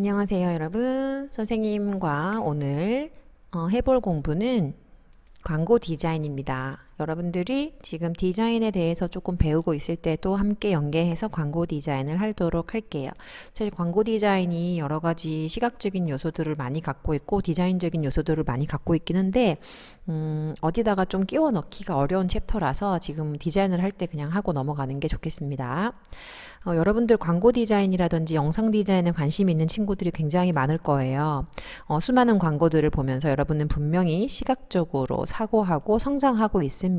안녕하세요, 여러분. 선생님과 오늘 해볼 공부는 광고 디자인입니다. 여러분들이 지금 디자인에 대해서 조금 배우고 있을 때도 함께 연계해서 광고 디자인을 하도록 할게요. 사실 광고 디자인이 여러 가지 시각적인 요소들을 많이 갖고 있고 디자인적인 요소들을 많이 갖고 있긴 한데 어디다가 좀 끼워 넣기가 어려운 챕터라서 지금 디자인을 할 때 그냥 하고 넘어가는 게 좋겠습니다. 여러분들 광고 디자인이라든지 영상 디자인에 관심 있는 친구들이 굉장히 많을 거예요. 수많은 광고들을 보면서 여러분은 분명히 시각적으로 사고하고 성장하고 있습니다.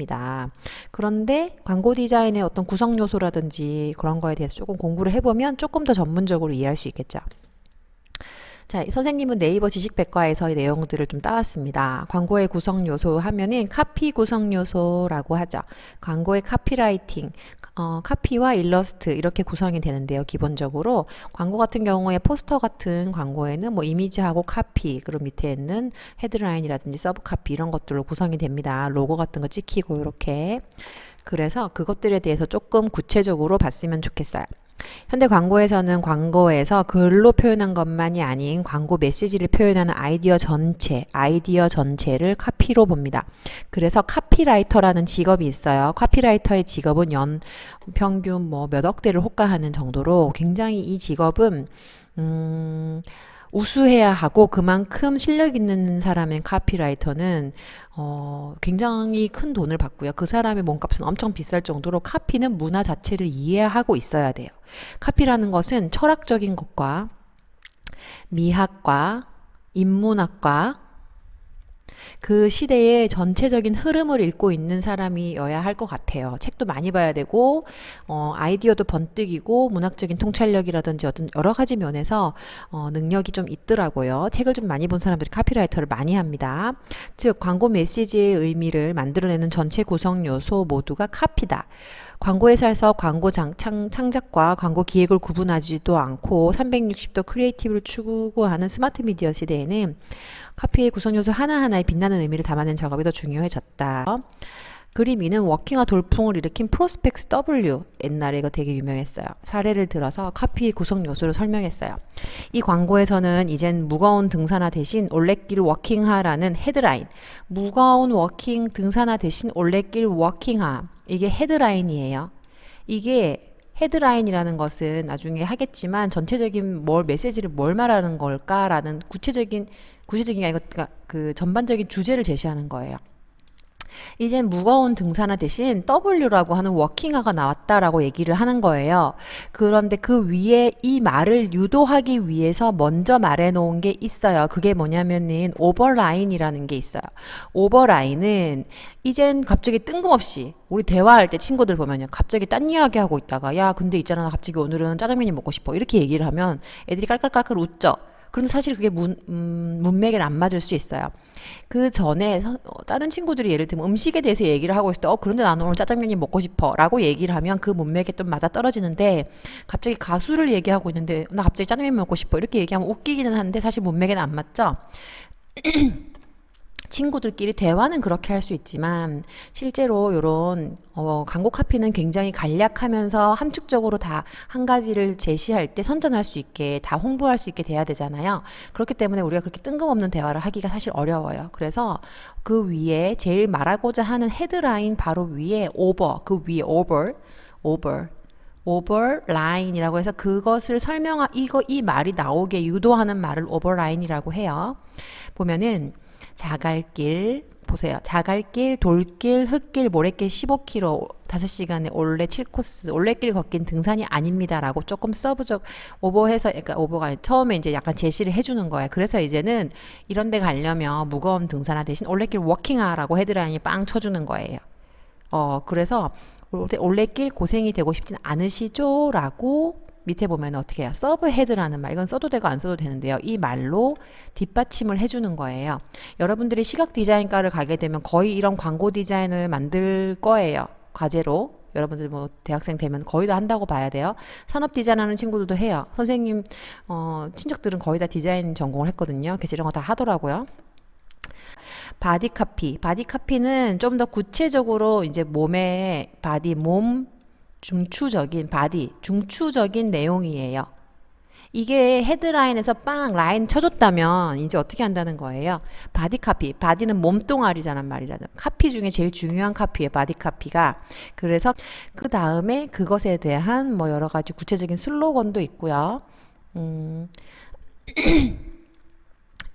그런데 광고 디자인의 어떤 구성 요소라든지 그런 거에 대해서 조금 공부를 해보면 조금 더 전문적으로 이해할 수 있겠죠. 자, 선생님은 네이버 지식백과에서 이 내용들을 좀 따왔습니다. 광고의 구성 요소 하면은 카피 구성 요소라고 하죠. 광고의 카피라이팅, 카피와 일러스트 이렇게 구성이 되는데요. 기본적으로 광고 같은 경우에 포스터 같은 광고에는 뭐 이미지하고 카피, 그리고 밑에 있는 헤드라인이라든지 서브 카피 이런 것들로 구성이 됩니다. 로고 같은 거 찍히고 이렇게. 그래서 그것들에 대해서 조금 구체적으로 봤으면 좋겠어요. 현대 광고에서는 광고에서 글로 표현한 것만이 아닌 광고 메시지를 표현하는 아이디어 전체를 카피로 봅니다. 그래서 카피라이터라는 직업이 있어요. 카피라이터의 직업은 연 평균 뭐 몇 억대를 호가하는 정도로 굉장히 이 직업은 우수해야 하고 그만큼 실력 있는 사람의 카피라이터는 굉장히 큰 돈을 받고요. 그 사람의 몸값은 엄청 비쌀 정도로 카피는 문화 자체를 이해하고 있어야 돼요. 카피라는 것은 철학적인 것과 미학과 인문학과 그 시대의 전체적인 흐름을 읽고 있는 사람이어야 할 것 같아요. 책도 많이 봐야 되고, 아이디어도 번뜩이고, 문학적인 통찰력이라든지 어떤 여러 가지 면에서 능력이 좀 있더라고요. 책을 좀 많이 본 사람들이 카피라이터를 많이 합니다. 즉, 광고 메시지의 의미를 만들어내는 전체 구성 요소 모두가 카피다. 광고회사에서 광고 창작과 광고 기획을 구분하지도 않고 360도 크리에이티브를 추구하는 스마트 미디어 시대에는 카피의 구성 요소 하나하나에 빛나는 의미를 담아낸 작업이 더 중요해졌다. 그림 2는 워킹화 돌풍을 일으킨 프로스펙스 W, 옛날에 이거 되게 유명했어요. 사례를 들어서 카피의 구성 요소를 설명했어요. 이 광고에서는 이젠 무거운 등산화 대신 올레길 워킹화라는 헤드라인, 무거운 워킹 등산화 대신 올레길 워킹화, 이게 헤드라인이에요. 이게 헤드라인이라는 것은 나중에 하겠지만 전체적인 메시지를 뭘 말하는 걸까라는 구체적인 아니고 그 전반적인 주제를 제시하는 거예요. 이젠 무거운 등산화 대신 W라고 하는 워킹화가 나왔다라고 얘기를 하는 거예요. 그런데 그 위에 이 말을 유도하기 위해서 먼저 말해 놓은 게 있어요. 그게 뭐냐면은 오버라인이라는 게 있어요. 오버라인은 이젠 갑자기 뜬금없이 우리 대화할 때 친구들 보면요. 갑자기 딴 이야기 하고 있다가 야, 근데 있잖아. 나 갑자기 오늘은 짜장면이 먹고 싶어. 이렇게 얘기를 하면 애들이 깔깔깔깔 웃죠. 그런데 사실 그게 문맥에 안 맞을 수 있어요. 그 전에 다른 친구들이 예를 들면 음식에 대해서 얘기를 하고 있을 때 그런데 나는 오늘 짜장면이 먹고 싶어 라고 얘기를 하면 그 문맥에 좀 맞아 떨어지는데 갑자기 가수를 얘기하고 있는데 나 갑자기 짜장면 먹고 싶어 이렇게 얘기하면 웃기기는 한데 사실 문맥에는 안 맞죠. 친구들끼리 대화는 그렇게 할 수 있지만 실제로 이런 광고 카피는 굉장히 간략하면서 함축적으로 다 한 가지를 제시할 때 선전할 수 있게 다 홍보할 수 있게 돼야 되잖아요. 그렇기 때문에 우리가 그렇게 뜬금없는 대화를 하기가 사실 어려워요. 그래서 그 위에 제일 말하고자 하는 헤드라인 바로 위에 그 위에 오버라인이라고 해서 그것을 이 말이 나오게 유도하는 말을 오버라인이라고 해요. 보면은 자갈길 보세요. 자갈길, 돌길, 흙길, 모래길 15km 5시간에 올레 7코스 올레길 걷긴 등산이 아닙니다라고 조금 서브적 오버해서 그러니까 오버가 처음에 이제 약간 제시를 해주는 거예요. 그래서 이제는 이런 데 가려면 무거운 등산화 대신 올레길 워킹하라고 헤드라인이 빵 쳐주는 거예요. 그래서 올레길 고생이 되고 싶진 않으시죠? 라고 밑에 보면 어떻게 해요? 서브 헤드라는 말, 이건 써도 되고 안 써도 되는데요. 이 말로 뒷받침을 해주는 거예요. 여러분들이 시각 디자인과를 가게 되면 거의 이런 광고 디자인을 만들 거예요. 과제로. 여러분들 뭐 대학생 되면 거의 다 한다고 봐야 돼요. 산업 디자인하는 친구들도 해요. 선생님 친척들은 거의 다 디자인 전공을 했거든요. 그래서 이런 거 다 하더라고요. 바디카피는 좀 더 구체적으로 이제 몸의 바디, 중추적인 내용이에요. 이게 헤드라인에서 빵 라인 쳐줬다면 이제 어떻게 한다는 거예요? 바디 카피. 바디는 몸뚱아리잖아 말이라. 카피 중에 제일 중요한 카피예요. 바디 카피가. 그래서 그 다음에 그것에 대한 뭐 여러 가지 구체적인 슬로건도 있고요. 음,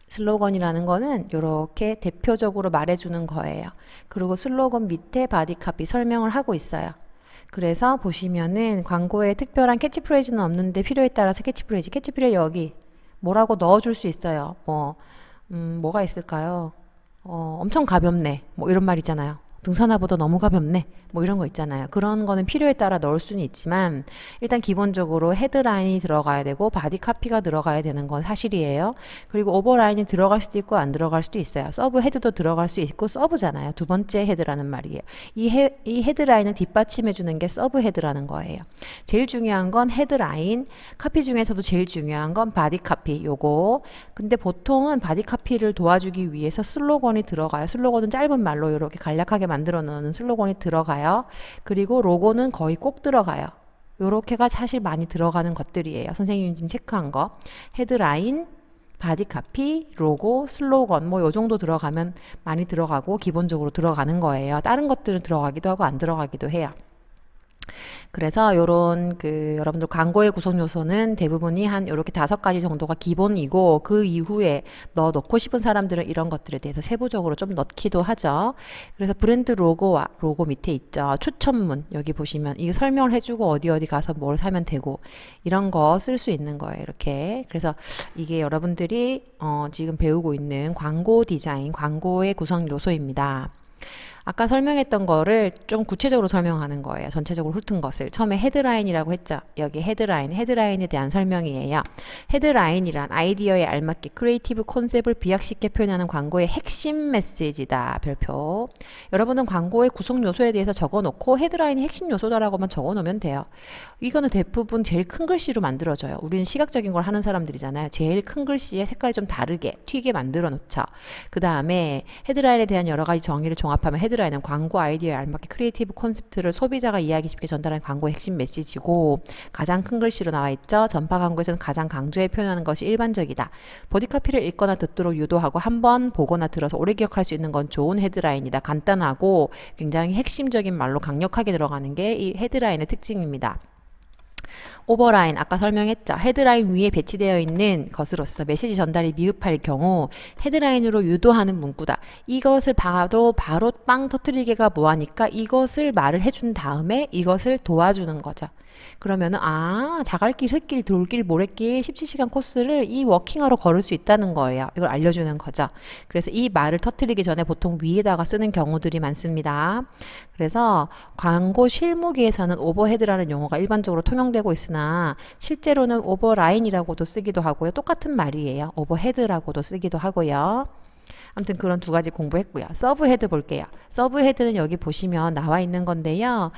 슬로건이라는 거는 이렇게 대표적으로 말해주는 거예요. 그리고 슬로건 밑에 바디 카피 설명을 하고 있어요. 그래서 보시면은 광고에 특별한 캐치프레이즈는 없는데 필요에 따라서 캐치프레이즈 여기 뭐라고 넣어줄 수 있어요. 뭐가 있을까요? 엄청 가볍네. 뭐 이런 말 있잖아요. 등산화보다 너무 가볍네. 뭐 이런 거 있잖아요. 그런 거는 필요에 따라 넣을 수는 있지만 일단 기본적으로 헤드라인이 들어가야 되고 바디 카피가 들어가야 되는 건 사실이에요. 그리고 오버라인이 들어갈 수도 있고 안 들어갈 수도 있어요. 서브 헤드도 들어갈 수 있고 서브잖아요. 두 번째 헤드라는 말이에요. 이 헤드라인을 뒷받침해 주는 게 서브 헤드라는 거예요. 제일 중요한 건 헤드라인, 카피 중에서도 제일 중요한 건 바디 카피 요거. 근데 보통은 바디 카피를 도와주기 위해서 슬로건이 들어가요. 슬로건은 짧은 말로 이렇게 간략하게 만들어 놓는 슬로건이 들어가요. 그리고 로고는 거의 꼭 들어가요. 요렇게가 사실 많이 들어가는 것들이에요. 선생님이 지금 체크한 거. 헤드라인, 바디 카피, 로고, 슬로건 뭐 요 정도 들어가면 많이 들어가고 기본적으로 들어가는 거예요. 다른 것들은 들어가기도 하고 안 들어가기도 해요. 그래서 요런 여러분들 광고의 구성 요소는 대부분이 한 요렇게 5가지 정도가 기본이고 그 이후에 넣고 싶은 사람들은 이런 것들에 대해서 세부적으로 좀 넣기도 하죠. 그래서 브랜드 로고와 로고 밑에 있죠. 추천문 여기 보시면 이거 설명을 해주고 어디 가서 뭘 사면 되고 이런 거 쓸 수 있는 거예요. 이렇게. 그래서 이게 여러분들이 지금 배우고 있는 광고 디자인, 광고의 구성 요소입니다. 아까 설명했던 거를 좀 구체적으로 설명하는 거예요. 전체적으로 훑은 것을. 처음에 헤드라인이라고 했죠. 여기 헤드라인에 대한 설명이에요. 헤드라인이란 아이디어에 알맞게 크리에이티브 컨셉을 비약쉽게 표현하는 광고의 핵심 메시지다. 별표. 여러분은 광고의 구성 요소에 대해서 적어놓고 헤드라인이 핵심 요소다라고만 적어놓으면 돼요. 이거는 대부분 제일 큰 글씨로 만들어져요. 우리는 시각적인 걸 하는 사람들이잖아요. 제일 큰 글씨에 색깔이 좀 다르게 튀게 만들어 놓죠. 그 다음에 헤드라인에 대한 여러 가지 정의를 종합하면 헤드라인은 광고 아이디어에 알맞게 크리에이티브 콘셉트를 소비자가 이해하기 쉽게 전달하는 광고의 핵심 메시지고 가장 큰 글씨로 나와 있죠. 전파 광고에서는 가장 강조해 표현하는 것이 일반적이다. 보디카피를 읽거나 듣도록 유도하고 한번 보거나 들어서 오래 기억할 수 있는 건 좋은 헤드라인이다. 간단하고 굉장히 핵심적인 말로 강력하게 들어가는 게 이 헤드라인의 특징입니다. 오버라인 아까 설명했죠. 헤드라인 위에 배치되어 있는 것으로서 메시지 전달이 미흡할 경우 헤드라인으로 유도하는 문구다. 이것을 바로 빵 터트리기가 뭐하니까 이것을 말을 해준 다음에 이것을 도와주는 거죠. 그러면은 자갈길, 흙길, 돌길, 모래길 17시간 코스를 이 워킹하러 걸을 수 있다는 거예요. 이걸 알려주는 거죠. 그래서 이 말을 터뜨리기 전에 보통 위에다가 쓰는 경우들이 많습니다. 그래서 광고 실무기에서는 오버헤드라는 용어가 일반적으로 통용되고 있으나 실제로는 오버라인이라고도 쓰기도 하고요. 똑같은 말이에요. 오버헤드라고도 쓰기도 하고요. 아무튼 그런 2가지 공부했고요. 서브헤드 볼게요. 서브헤드는 여기 보시면 나와 있는 건데요.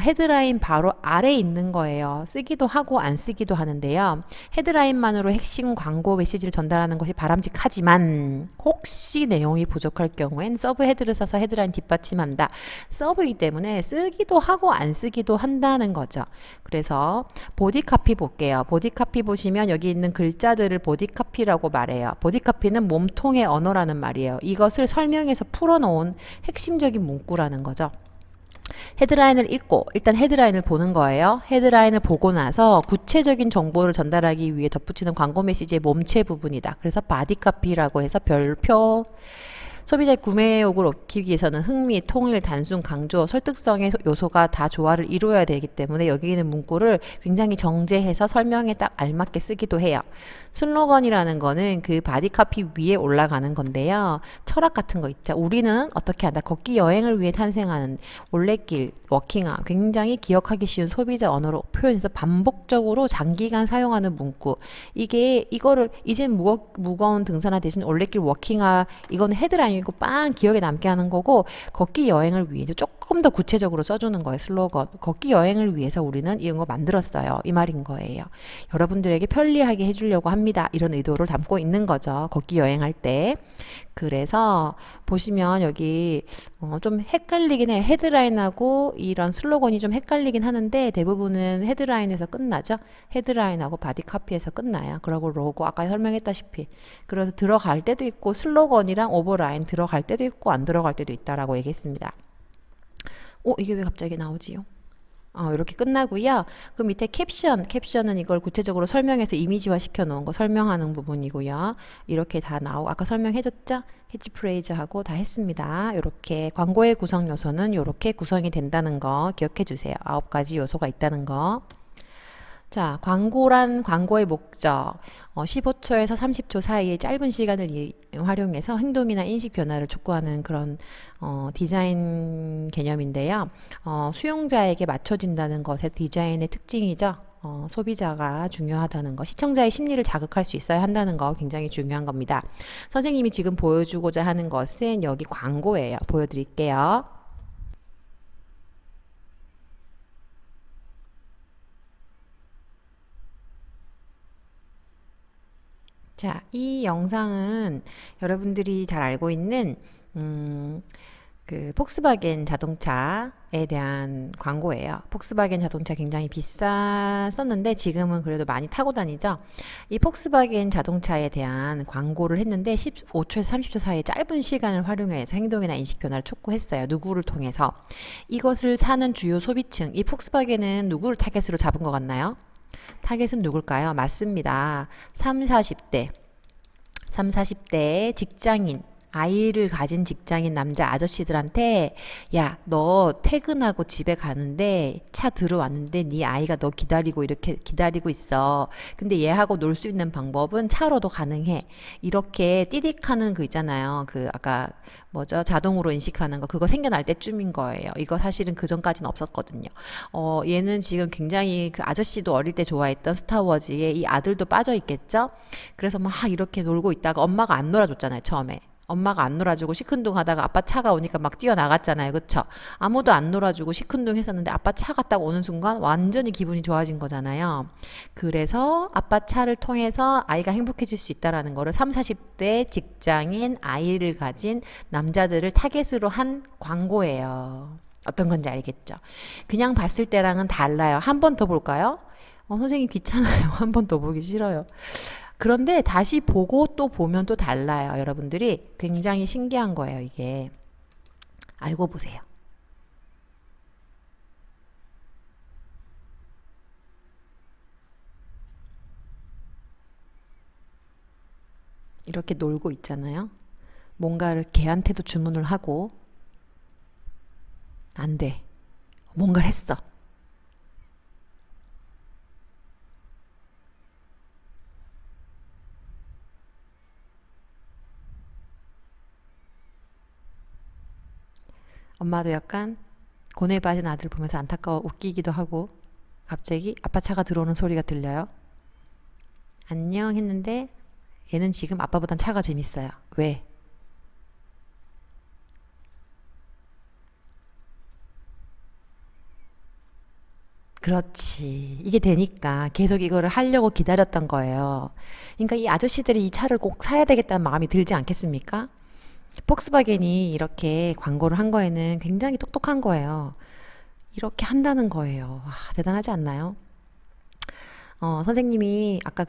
헤드라인 바로 아래에 있는 거예요. 쓰기도 하고 안 쓰기도 하는데요. 헤드라인만으로 핵심 광고 메시지를 전달하는 것이 바람직하지만 혹시 내용이 부족할 경우엔 서브헤드를 써서 헤드라인 뒷받침한다. 서브이기 때문에 쓰기도 하고 안 쓰기도 한다는 거죠. 그래서 보디카피 볼게요. 보디카피 보시면 여기 있는 글자들을 보디카피라고 말해요. 보디카피는 몸통의 언어라는 말이에요. 이것을 설명해서 풀어놓은 핵심적인 문구라는 거죠. 헤드라인을 읽고 일단 헤드라인을 보는 거예요. 헤드라인을 보고 나서 구체적인 정보를 전달하기 위해 덧붙이는 광고 메시지의 몸체 부분이다. 그래서 바디카피라고 해서 별표. 소비자의 구매욕을 높이기 위해서는 흥미, 통일, 단순, 강조, 설득성의 요소가 다 조화를 이루어야 되기 때문에 여기 있는 문구를 굉장히 정제해서 설명에 딱 알맞게 쓰기도 해요. 슬로건이라는 거는 그 바디카피 위에 올라가는 건데요. 철학 같은 거 있죠. 우리는 어떻게 한다. 걷기 여행을 위해 탄생하는 올레길, 워킹아 굉장히 기억하기 쉬운 소비자 언어로 표현해서 반복적으로 장기간 사용하는 문구. 이거를 이젠 무거운 등산화 대신 올레길 워킹아 이건 헤드라인이 영상이고 빵 기억에 남게 하는 거고, 걷기 여행을 위해 조금 더 구체적으로 써주는 거예요. 슬로건. 걷기 여행을 위해서 우리는 이런 거 만들었어요. 이 말인 거예요. 여러분들에게 편리하게 해주려고 합니다. 이런 의도를 담고 있는 거죠. 걷기 여행할 때. 그래서 보시면 여기 좀 헷갈리긴 해요. 헤드라인하고 이런 슬로건이 좀 헷갈리긴 하는데 대부분은 헤드라인에서 끝나죠. 헤드라인하고 바디 카피에서 끝나요. 그리고 로고 아까 설명했다시피. 그래서 들어갈 때도 있고 슬로건이랑 오버라인 들어갈 때도 있고 안 들어갈 때도 있다라고 얘기했습니다. 이게 왜 갑자기 나오지요? 이렇게 끝나고요. 그 밑에 캡션은 이걸 구체적으로 설명해서 이미지화 시켜 놓은 거 설명하는 부분이고요. 이렇게 다 아까 설명해줬죠? 캐치프레이즈하고 다 했습니다. 이렇게 광고의 구성 요소는 이렇게 구성이 된다는 거 기억해 주세요. 9가지 요소가 있다는 거. 자, 광고란 광고의 목적. 15초에서 30초 사이의 짧은 시간을 활용해서 행동이나 인식 변화를 촉구하는 그런 디자인 개념인데요. 수용자에게 맞춰진다는 것의 디자인의 특징이죠. 소비자가 중요하다는 거, 시청자의 심리를 자극할 수 있어야 한다는 거 굉장히 중요한 겁니다. 선생님이 지금 보여주고자 하는 것은 여기 광고예요. 보여드릴게요. 자, 이 영상은 여러분들이 잘 알고 있는 그 폭스바겐 자동차에 대한 광고예요. 폭스바겐 자동차 굉장히 비쌌었는데 지금은 그래도 많이 타고 다니죠. 이 폭스바겐 자동차에 대한 광고를 했는데 15초에서 30초 사이의 짧은 시간을 활용해서 행동이나 인식 변화를 촉구했어요. 누구를 통해서. 이것을 사는 주요 소비층, 이 폭스바겐은 누구를 타겟으로 잡은 것 같나요? 타겟은 누굴까요? 맞습니다. 3, 40대 직장인, 아이를 가진 직장인 남자 아저씨들한테 야, 너 퇴근하고 집에 가는데 차 들어왔는데 네 아이가 너 기다리고 이렇게 기다리고 있어. 근데 얘하고 놀 수 있는 방법은 차로도 가능해. 이렇게 띠딕하는 그 있잖아요. 그 아까 뭐죠? 자동으로 인식하는 거 그거 생겨날 때쯤인 거예요. 이거 사실은 그 전까지는 없었거든요. 얘는 지금 굉장히 그 아저씨도 어릴 때 좋아했던 스타워즈에 이 아들도 빠져 있겠죠? 그래서 막 이렇게 놀고 있다가 엄마가 안 놀아줬잖아요, 처음에. 엄마가 안 놀아주고 시큰둥하다가 아빠 차가 오니까 막 뛰어나갔잖아요. 그쵸? 아무도 안 놀아주고 시큰둥 했었는데 아빠 차가 딱 오는 순간 완전히 기분이 좋아진 거잖아요. 그래서 아빠 차를 통해서 아이가 행복해질 수 있다라는 거를 3, 40대 직장인 아이를 가진 남자들을 타겟으로 한 광고예요. 어떤 건지 알겠죠? 그냥 봤을 때랑은 달라요. 한 번 더 볼까요? 선생님 귀찮아요. 한 번 더 보기 싫어요. 그런데 다시 보고 또 보면 또 달라요. 여러분들이 굉장히 신기한 거예요, 이게. 알고 보세요. 이렇게 놀고 있잖아요. 뭔가를 걔한테도 주문을 하고 안 돼. 뭔가를 했어. 엄마도 약간 고뇌 빠진 아들 보면서 안타까워 웃기기도 하고 갑자기 아빠 차가 들어오는 소리가 들려요. 안녕 했는데 얘는 지금 아빠보단 차가 재밌어요. 왜? 그렇지. 이게 되니까 계속 이거를 하려고 기다렸던 거예요. 그러니까 이 아저씨들이 이 차를 꼭 사야 되겠다는 마음이 들지 않겠습니까? 폭스바겐이 이렇게 광고를 한 거에는 굉장히 똑똑한 거예요. 이렇게 한다는 거예요. 와, 대단하지 않나요? 선생님이 아까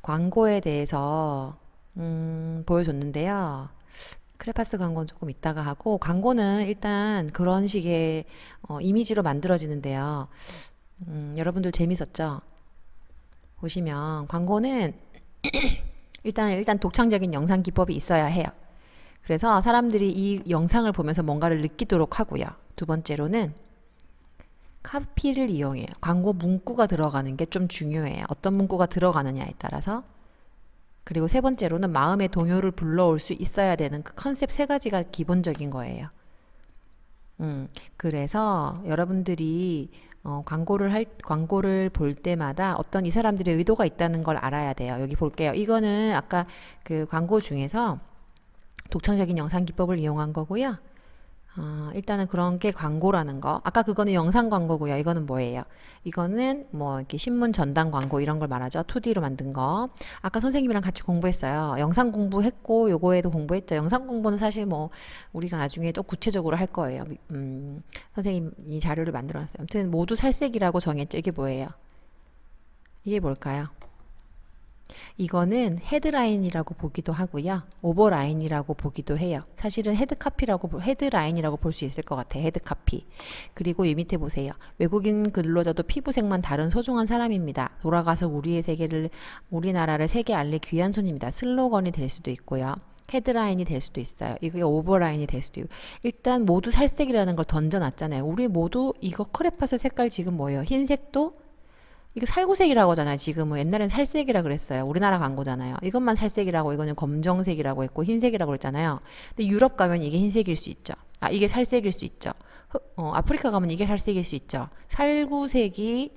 광고에 대해서, 보여줬는데요. 크레파스 광고는 조금 이따가 하고, 광고는 일단 그런 식의 이미지로 만들어지는데요. 여러분들 재밌었죠? 보시면, 광고는 일단 독창적인 영상 기법이 있어야 해요. 그래서 사람들이 이 영상을 보면서 뭔가를 느끼도록 하고요. 두 번째로는 카피를 이용해요. 광고 문구가 들어가는 게 좀 중요해요. 어떤 문구가 들어가느냐에 따라서. 그리고 세 번째로는 마음의 동요를 불러올 수 있어야 되는 그 컨셉 세 가지가 기본적인 거예요. 그래서 여러분들이 광고를 볼 때마다 어떤 이 사람들의 의도가 있다는 걸 알아야 돼요. 여기 볼게요. 이거는 아까 그 광고 중에서 독창적인 영상 기법을 이용한 거고요. 일단은 그런 게 광고라는 거. 아까 그거는 영상 광고고요. 이거는 뭐예요? 이거는 뭐 이렇게 신문 전단 광고 이런 걸 말하죠. 2D로 만든 거. 아까 선생님이랑 같이 공부했어요. 영상 공부했고 요거에도 공부했죠. 영상 공부는 사실 뭐 우리가 나중에 또 구체적으로 할 거예요. 선생님이 자료를 만들어 놨어요. 아무튼 모두 살색이라고 정했죠. 이게 뭐예요? 이게 뭘까요? 이거는 헤드라인이라고 보기도 하고요. 오버라인이라고 보기도 해요. 사실은 헤드라인이라고 볼 수 있을 것 같아요. 헤드카피. 그리고 이 밑에 보세요. 외국인 근로자도 피부색만 다른 소중한 사람입니다. 돌아가서 우리나라를 세계 알릴 귀한 손입니다. 슬로건이 될 수도 있고요. 헤드라인이 될 수도 있어요. 이게 오버라인이 될 수도 있고. 일단 모두 살색이라는 걸 던져놨잖아요. 우리 모두 이거 크레파스 색깔 지금 뭐예요? 흰색도 이거 살구색이라고 하잖아요. 지금은 옛날엔 살색이라 그랬어요. 우리나라 광고잖아요. 이것만 살색이라고 이거는 검정색이라고 했고 흰색이라고 그랬잖아요. 근데 유럽 가면 이게 흰색일 수 있죠. 이게 살색일 수 있죠. 아프리카 가면 이게 살색일 수 있죠. 살구색이라는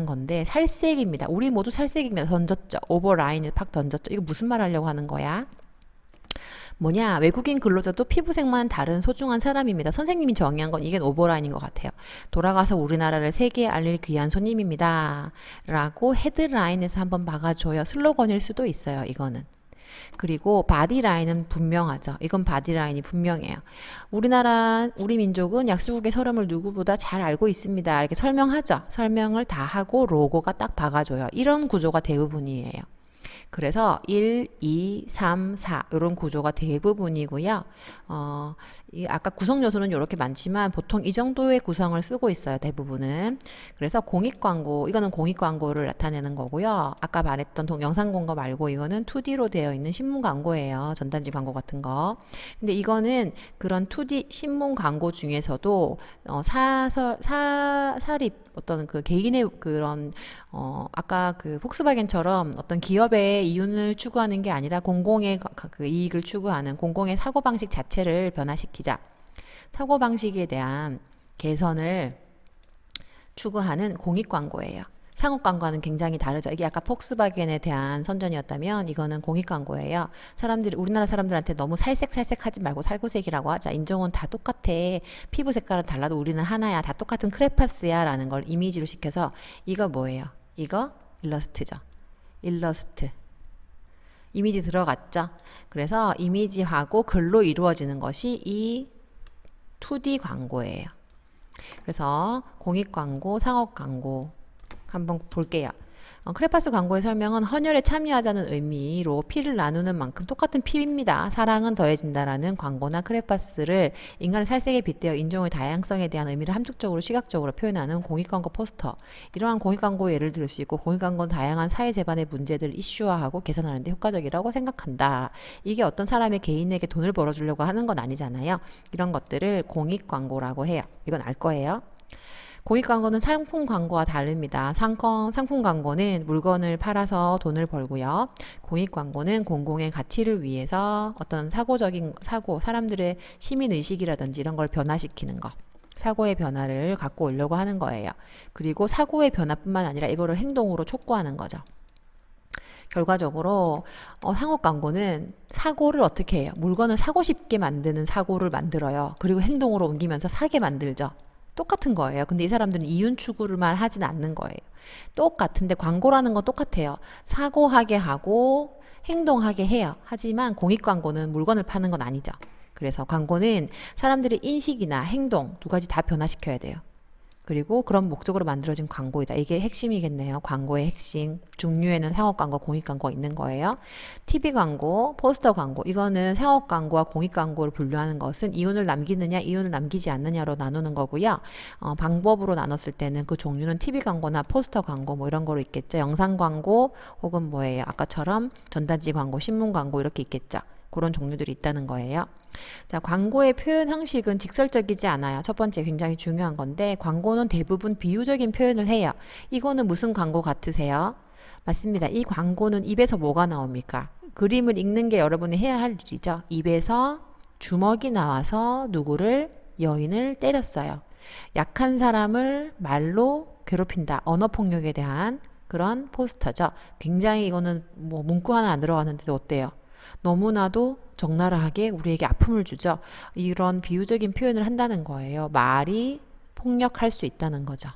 건데 살색입니다. 우리 모두 살색입니다. 던졌죠. 오버라인을 팍 던졌죠. 이거 무슨 말 하려고 하는 거야? 뭐냐, 외국인 근로자도 피부색만 다른 소중한 사람입니다. 선생님이 정의한 건 이게 오버라인인 것 같아요. 돌아가서 우리나라를 세계에 알릴 귀한 손님입니다. 라고 헤드라인에서 한번 막아줘요. 슬로건일 수도 있어요. 이거는. 그리고 바디라인은 분명하죠. 이건 바디라인이 분명해요. 우리 민족은 약수국의 서름을 누구보다 잘 알고 있습니다. 이렇게 설명하죠. 설명을 다 하고 로고가 딱 박아줘요. 이런 구조가 대부분이에요. 그래서 1, 2, 3, 4 이런 구조가 대부분이고요. 아까 구성 요소는 이렇게 많지만 보통 이 정도의 구성을 쓰고 있어요. 대부분은. 그래서 공익 광고, 이거는 공익 광고를 나타내는 거고요. 아까 말했던 영상 광고 말고 이거는 2D로 되어 있는 신문 광고예요. 전단지 광고 같은 거. 근데 이거는 그런 2D 신문 광고 중에서도 사립 어떤 그 개인의 그런 아까 그 폭스바겐처럼 어떤 기업의 이윤을 추구하는 게 아니라 공공의 그 이익을 추구하는 공공의 사고방식 자체를 변화시키자. 사고방식에 대한 개선을 추구하는 공익광고예요. 상업광고와는 굉장히 다르죠. 이게 아까 폭스바겐에 대한 선전이었다면 이거는 공익광고예요. 우리나라 사람들한테 너무 살색살색 하지 말고 살구색이라고 하자. 인종은 다 똑같아. 피부 색깔은 달라도 우리는 하나야. 다 똑같은 크레파스야. 라는 걸 이미지로 시켜서 이거 뭐예요? 이거 일러스트죠. 일러스트. 이미지 들어갔죠? 그래서 이미지하고 글로 이루어지는 것이 이 2D 광고예요. 그래서 공익광고, 상업광고 한번 볼게요. 크레파스 광고의 설명은 헌혈에 참여하자는 의미로 피를 나누는 만큼 똑같은 피입니다. 사랑은 더해진다라는 광고나 크레파스를 인간의 살색에 빗대어 인종의 다양성에 대한 의미를 함축적으로 시각적으로 표현하는 공익광고 포스터. 이러한 공익광고 예를 들 수 있고 공익광고는 다양한 사회 재반의 문제들을 이슈화하고 개선하는 데 효과적이라고 생각한다. 이게 어떤 사람의 개인에게 돈을 벌어주려고 하는 건 아니잖아요. 이런 것들을 공익광고라고 해요. 이건 알 거예요. 공익 광고는 상품 광고와 다릅니다. 상품 광고는 물건을 팔아서 돈을 벌고요. 공익 광고는 공공의 가치를 위해서 어떤 사람들의 시민 의식이라든지 이런 걸 변화시키는 거. 사고의 변화를 갖고 오려고 하는 거예요. 그리고 사고의 변화뿐만 아니라 이거를 행동으로 촉구하는 거죠. 결과적으로 상업 광고는 사고를 어떻게 해요? 물건을 사고 싶게 만드는 사고를 만들어요. 그리고 행동으로 옮기면서 사게 만들죠. 똑같은 거예요. 근데 이 사람들은 이윤 추구를만 하진 않는 거예요. 똑같은데 광고라는 건 똑같아요. 사고하게 하고 행동하게 해요. 하지만 공익 광고는 물건을 파는 건 아니죠. 그래서 광고는 사람들의 인식이나 행동 두 가지 다 변화시켜야 돼요. 그리고 그런 목적으로 만들어진 광고이다. 이게 핵심이겠네요. 광고의 핵심. 중류에는 상업 광고, 공익 광고가 있는 거예요. TV 광고, 포스터 광고. 이거는 상업 광고와 공익 광고를 분류하는 것은 이윤을 남기느냐, 이윤을 남기지 않느냐로 나누는 거고요. 방법으로 나눴을 때는 그 종류는 TV 광고나 포스터 광고 뭐 이런 거로 있겠죠. 영상 광고 혹은 뭐예요? 아까처럼 전단지 광고, 신문 광고 이렇게 있겠죠. 그런 종류들이 있다는 거예요. 자, 광고의 표현 형식은 직설적이지 않아요. 첫 번째 굉장히 중요한 건데 광고는 대부분 비유적인 표현을 해요. 이거는 무슨 광고 같으세요? 맞습니다. 이 광고는 입에서 뭐가 나옵니까? 그림을 읽는 게 여러분이 해야 할 일이죠. 입에서 주먹이 나와서 여인을 때렸어요. 약한 사람을 말로 괴롭힌다. 언어폭력에 대한 그런 포스터죠. 굉장히 이거는 뭐 문구 하나 안 들어가는데도 어때요? 너무나도 적나라하게 우리에게 아픔을 주죠. 이런 비유적인 표현을 한다는 거예요. 말이 폭력할 수 있다는 거죠.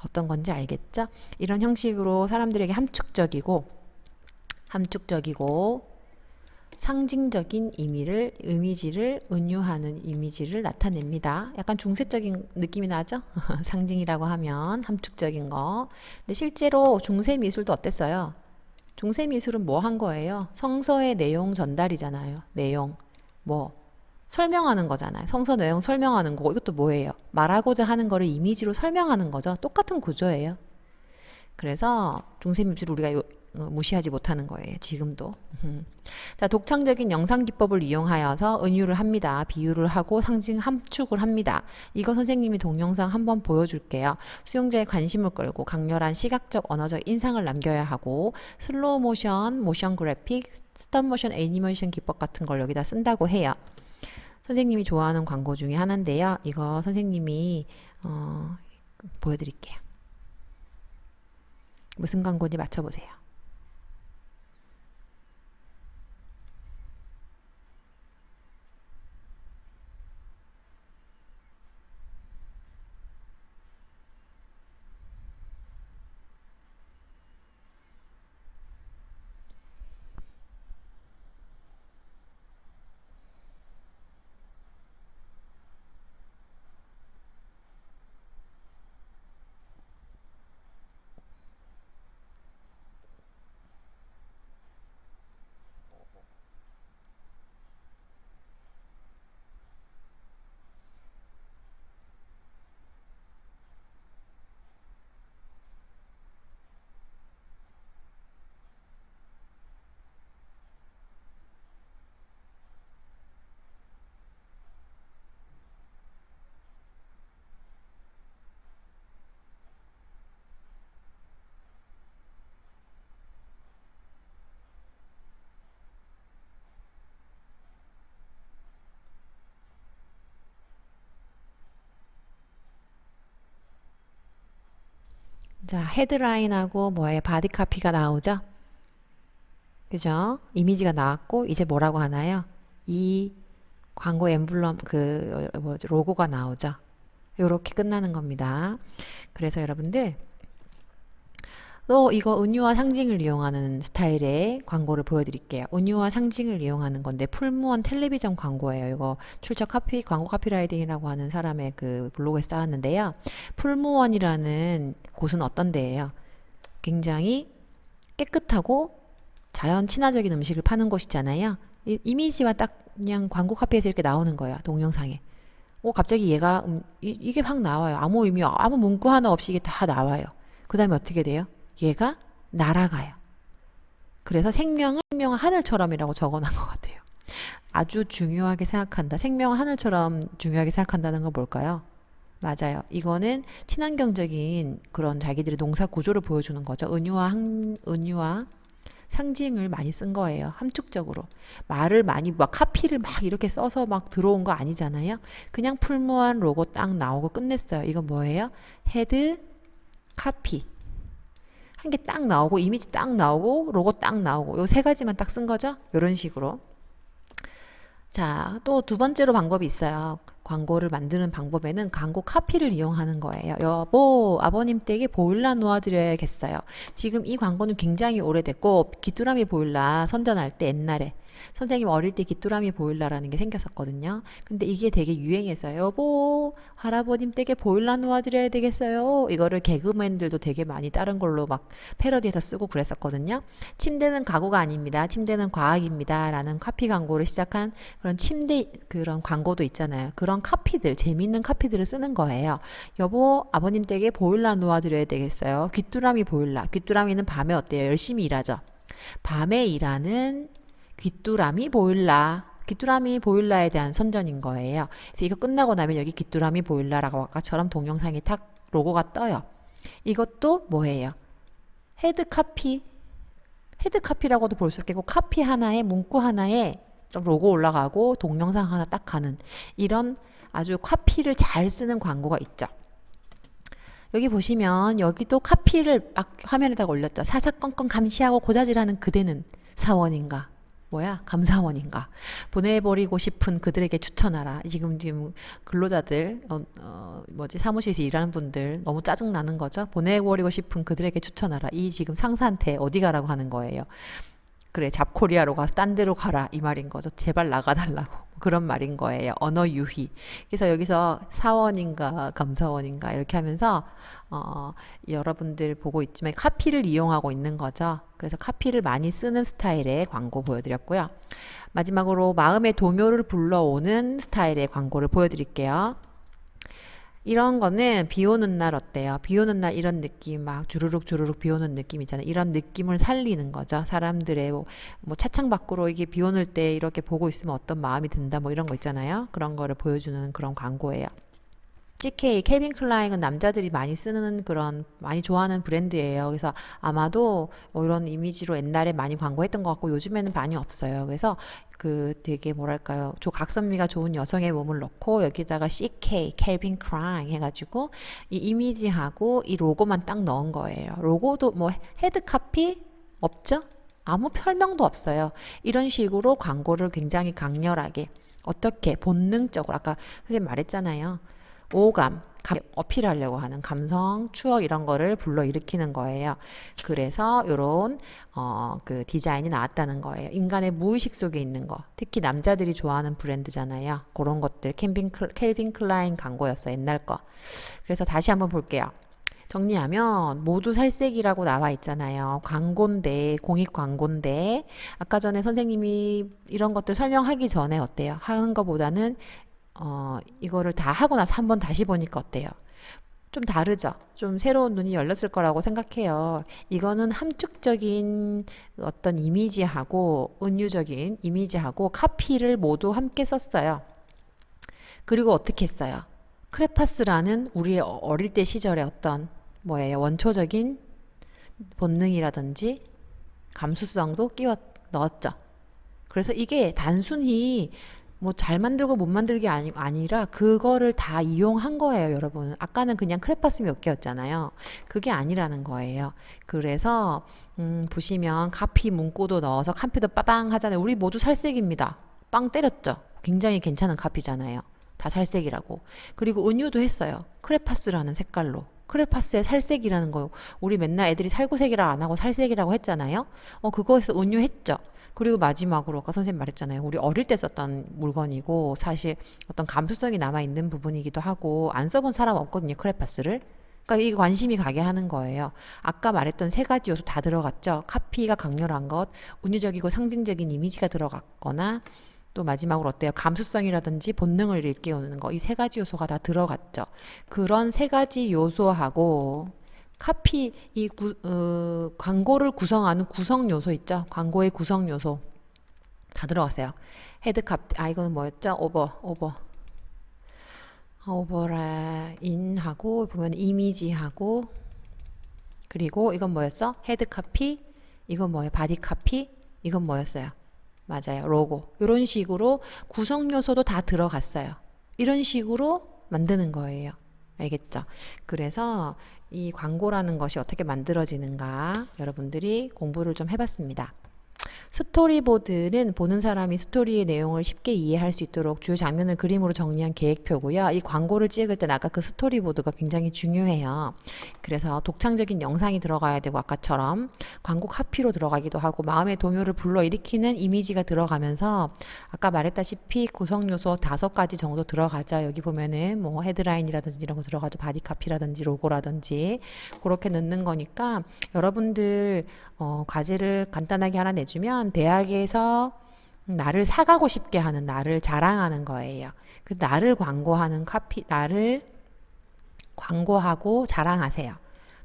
어떤 건지 알겠죠? 이런 형식으로 사람들에게 함축적이고 상징적인 이미지를 은유하는 이미지를 나타냅니다. 약간 중세적인 느낌이 나죠? 상징이라고 하면 함축적인 거. 근데 실제로 중세 미술도 어땠어요? 중세 미술은 뭐 한 거예요? 성서의 내용 전달이잖아요. 내용. 뭐 설명하는 거잖아요. 성서 내용 설명하는 거고 이것도 뭐예요? 말하고자 하는 거를 이미지로 설명하는 거죠. 똑같은 구조예요. 그래서 중세 미술을 우리가 무시하지 못하는 거예요. 지금도. 자, 독창적인 영상 기법을 이용하여서 은유를 합니다. 비유를 하고 상징 함축을 합니다. 이거 선생님이 동영상 한번 보여줄게요. 수용자의 관심을 끌고 강렬한 시각적 언어적 인상을 남겨야 하고 슬로우 모션, 모션 그래픽, 스톱 모션 애니메이션 기법 같은 걸 여기다 쓴다고 해요. 선생님이 좋아하는 광고 중에 하나인데요. 이거 선생님이 보여드릴게요. 무슨 광고인지 맞춰보세요. 자, 헤드라인하고 뭐에 바디 카피가 나오죠? 그죠? 이미지가 나왔고 이제 뭐라고 하나요? 이 광고 엠블럼 뭐죠? 로고가 나오죠. 이렇게 끝나는 겁니다. 그래서 여러분들 또 이거 은유와 상징을 이용하는 스타일의 광고를 보여드릴게요. 은유와 상징을 이용하는 건데 풀무원 텔레비전 광고예요. 이거 출처 광고 카피라이팅이라고 하는 사람의 그 블로그에 쌓았는데요. 풀무원이라는 곳은 어떤 데예요? 굉장히 깨끗하고 자연 친화적인 음식을 파는 곳이잖아요. 이미지와 딱 그냥 광고 카피해서 이렇게 나오는 거야. 동영상에. 갑자기 얘가 이게 확 나와요. 아무 의미, 아무 문구 하나 없이 이게 다 나와요. 그 다음에 어떻게 돼요? 얘가 날아가요. 그래서 생명은 하늘처럼이라고 적어놓은 것 같아요. 아주 중요하게 생각한다. 생명은 하늘처럼 중요하게 생각한다는 건 뭘까요? 맞아요. 이거는 친환경적인 그런 자기들의 농사 구조를 보여주는 거죠. 은유와 상징을 많이 쓴 거예요. 함축적으로. 말을 많이 막 카피를 막 이렇게 써서 막 들어온 거 아니잖아요. 그냥 풀무원 로고 딱 나오고 끝냈어요. 이건 뭐예요? 헤드 카피. 한 개 딱 나오고 이미지 딱 나오고 로고 딱 나오고 요 세 가지만 딱 쓴 거죠. 이런 식으로. 자, 또 두 번째로 방법이 있어요. 광고를 만드는 방법에는 광고 카피를 이용하는 거예요. 여보, 아버님 댁에 보일러 놓아드려야겠어요. 지금 이 광고는 굉장히 오래됐고 귀뚜라미 보일러 선전할 때 옛날에 선생님 어릴 때 귀뚜라미 보일러라는 게 생겼었거든요. 근데 이게 되게 유행했어요. 여보, 할아버님 댁에 보일러 놓아드려야 되겠어요. 이거를 개그맨들도 되게 많이 다른 걸로 막 패러디해서 쓰고 그랬었거든요. 침대는 가구가 아닙니다. 침대는 과학입니다. 라는 카피 광고를 시작한 그런 침대 그런 광고도 있잖아요. 그런 카피들, 재밌는 카피들을 쓰는 거예요. 여보, 아버님 댁에 보일러 놓아드려야 되겠어요. 귀뚜라미 보일러. 귀뚜라미는 밤에 어때요? 열심히 일하죠. 밤에 일하는 귀뚜라미 보일러. 귀뚜라미 보일러에 대한 선전인 거예요. 그래서 이거 끝나고 나면 여기 귀뚜라미 보일러라고 아까처럼 동영상에 탁 로고가 떠요. 이것도 뭐예요? 헤드 카피라고도 볼 수 있겠고 카피 하나에 문구 하나에 좀 로고 올라가고 동영상 하나 딱 가는 이런 아주 카피를 잘 쓰는 광고가 있죠. 여기 보시면 여기도 카피를 막 화면에다가 올렸죠. 사사건건 감시하고 고자질하는 그대는 사원인가? 뭐야? 감사원인가? 보내버리고 싶은 그들에게 추천하라. 지금 근로자들, 뭐지, 사무실에서 일하는 분들 너무 짜증나는 거죠? 보내버리고 싶은 그들에게 추천하라. 이 지금 상사한테 어디 가라고 하는 거예요. 그래, 잡코리아로 가서 딴 데로 가라. 이 말인 거죠. 제발 나가달라고. 그런 말인 거예요. 언어 유희. 그래서 여기서 사원인가 감사원인가 이렇게 하면서 여러분들 보고 있지만 카피를 이용하고 있는 거죠. 그래서 카피를 많이 쓰는 스타일의 광고 보여드렸고요. 마지막으로 마음의 동요를 불러오는 스타일의 광고를 보여드릴게요. 이런 거는 비 오는 날 어때요? 비 오는 날 이런 느낌 막 주르륵 주르륵 비 오는 느낌 있잖아요. 이런 느낌을 살리는 거죠. 사람들의 뭐 차창 밖으로 이게 비 오는 때 이렇게 보고 있으면 어떤 마음이 든다 뭐 이런 거 있잖아요. 그런 거를 보여주는 그런 광고예요. CK, 캘빈 클라인은 남자들이 많이 쓰는 그런 많이 좋아하는 브랜드예요. 그래서 아마도 뭐 이런 이미지로 옛날에 많이 광고했던 것 같고 요즘에는 많이 없어요. 그래서 그 되게 뭐랄까요, 각선미가 좋은 여성의 몸을 넣고 여기다가 CK, 캘빈 클라인 해가지고 이 이미지하고 이 로고만 딱 넣은 거예요. 로고도 뭐 헤드 카피 없죠? 아무 설명도 없어요. 이런 식으로 광고를 굉장히 강렬하게 어떻게 본능적으로 아까 선생님 말했잖아요. 오감, 어필하려고 하는 감성, 추억 이런 거를 불러일으키는 거예요. 그래서 요런 그 디자인이 나왔다는 거예요. 인간의 무의식 속에 있는 거. 특히 남자들이 좋아하는 브랜드잖아요. 그런 것들 캘빈 클라인 광고였어. 옛날 거. 그래서 다시 한번 볼게요. 정리하면 모두 살색이라고 나와 있잖아요. 광고인데 공익 광고인데 아까 전에 선생님이 이런 것들 설명하기 전에 어때요? 하는 것보다는 이거를 다 하고 나서 한번 다시 보니까 어때요? 좀 다르죠? 좀 새로운 눈이 열렸을 거라고 생각해요. 이거는 함축적인 어떤 이미지하고 은유적인 이미지하고 카피를 모두 함께 썼어요. 그리고 어떻게 했어요? 크레파스라는 우리의 어릴 때 시절의 어떤 뭐예요? 원초적인 본능이라든지 감수성도 끼워 넣었죠. 그래서 이게 단순히 뭐 잘 만들고 못 만들기 아니라 그거를 다 이용한 거예요, 여러분. 아까는 그냥 크레파스 몇 개였잖아요. 그게 아니라는 거예요. 그래서 보시면 카피 문구도 넣어서 카피도 빠방 하잖아요. 우리 모두 살색입니다. 빵 때렸죠. 굉장히 괜찮은 카피잖아요. 다 살색이라고. 그리고 은유도 했어요. 크레파스라는 색깔로. 크레파스의 살색이라는 거 우리 맨날 애들이 살구색이라 안 하고 살색이라고 했잖아요. 그거에서 은유했죠. 그리고 마지막으로 아까 선생님 말했잖아요. 우리 어릴 때 썼던 물건이고 사실 어떤 감수성이 남아있는 부분이기도 하고 안 써본 사람 없거든요. 크레파스를. 그러니까 이 관심이 가게 하는 거예요. 아까 말했던 세 가지 요소 다 들어갔죠. 카피가 강렬한 것, 은유적이고 상징적인 이미지가 들어갔거나 또 마지막으로 어때요? 감수성이라든지 본능을 일깨우는 거. 이 세 가지 요소가 다 들어갔죠. 그런 세 가지 요소하고 카피 광고를 구성하는 구성 요소 있죠. 광고의 구성 요소 다 들어갔어요. 헤드 카피 이거는 뭐였죠? 오버라인하고 보면 이미지하고 그리고 이건 뭐였어? 헤드 카피 이건 뭐예요? 바디 카피 이건 뭐였어요? 맞아요. 로고. 이런 식으로 구성 요소도 다 들어갔어요. 이런 식으로 만드는 거예요. 알겠죠? 그래서 이 광고라는 것이 어떻게 만들어지는가 여러분들이 공부를 좀 해봤습니다. 스토리보드는 보는 사람이 스토리의 내용을 쉽게 이해할 수 있도록 주요 장면을 그림으로 정리한 계획표고요. 이 광고를 찍을 때는 아까 그 스토리보드가 굉장히 중요해요. 그래서 독창적인 영상이 들어가야 되고 아까처럼 광고 카피로 들어가기도 하고 마음의 동요를 불러일으키는 이미지가 들어가면서 아까 말했다시피 구성 요소 5가지 정도 들어가죠. 여기 보면은 뭐 헤드라인이라든지 이런 거 들어가죠. 바디 카피라든지 로고라든지 그렇게 넣는 거니까 여러분들 과제를 간단하게 하나 내주면 대학에서 나를 사가고 싶게 하는 나를 자랑하는 거예요. 그 나를 광고하는 나를 광고하고 자랑하세요.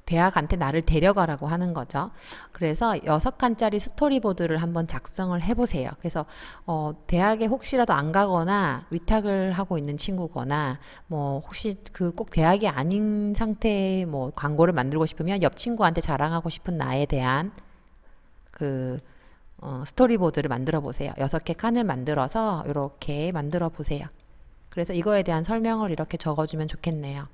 대학한테 나를 데려가라고 하는 거죠. 그래서 6칸짜리 스토리보드를 한번 작성을 해보세요. 그래서 대학에 혹시라도 안 가거나 위탁을 하고 있는 친구거나 뭐 혹시 그 꼭 대학이 아닌 상태의 뭐 광고를 만들고 싶으면 옆 친구한테 자랑하고 싶은 나에 대한 그 스토리보드를 만들어 보세요. 6개 칸을 만들어서 이렇게 만들어 보세요. 그래서 이거에 대한 설명을 이렇게 적어주면 좋겠네요.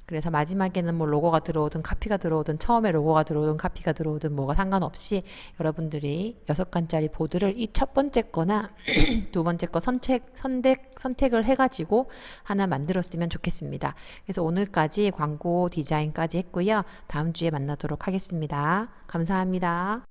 그래서 마지막에는 뭐 로고가 들어오든 카피가 들어오든 처음에 로고가 들어오든 카피가 들어오든 뭐가 상관없이 여러분들이 6칸짜리 보드를 이 첫 번째 거나 두 번째 거 선택을 해가지고 하나 만들었으면 좋겠습니다. 그래서 오늘까지 광고 디자인까지 했고요. 다음 주에 만나도록 하겠습니다. 감사합니다.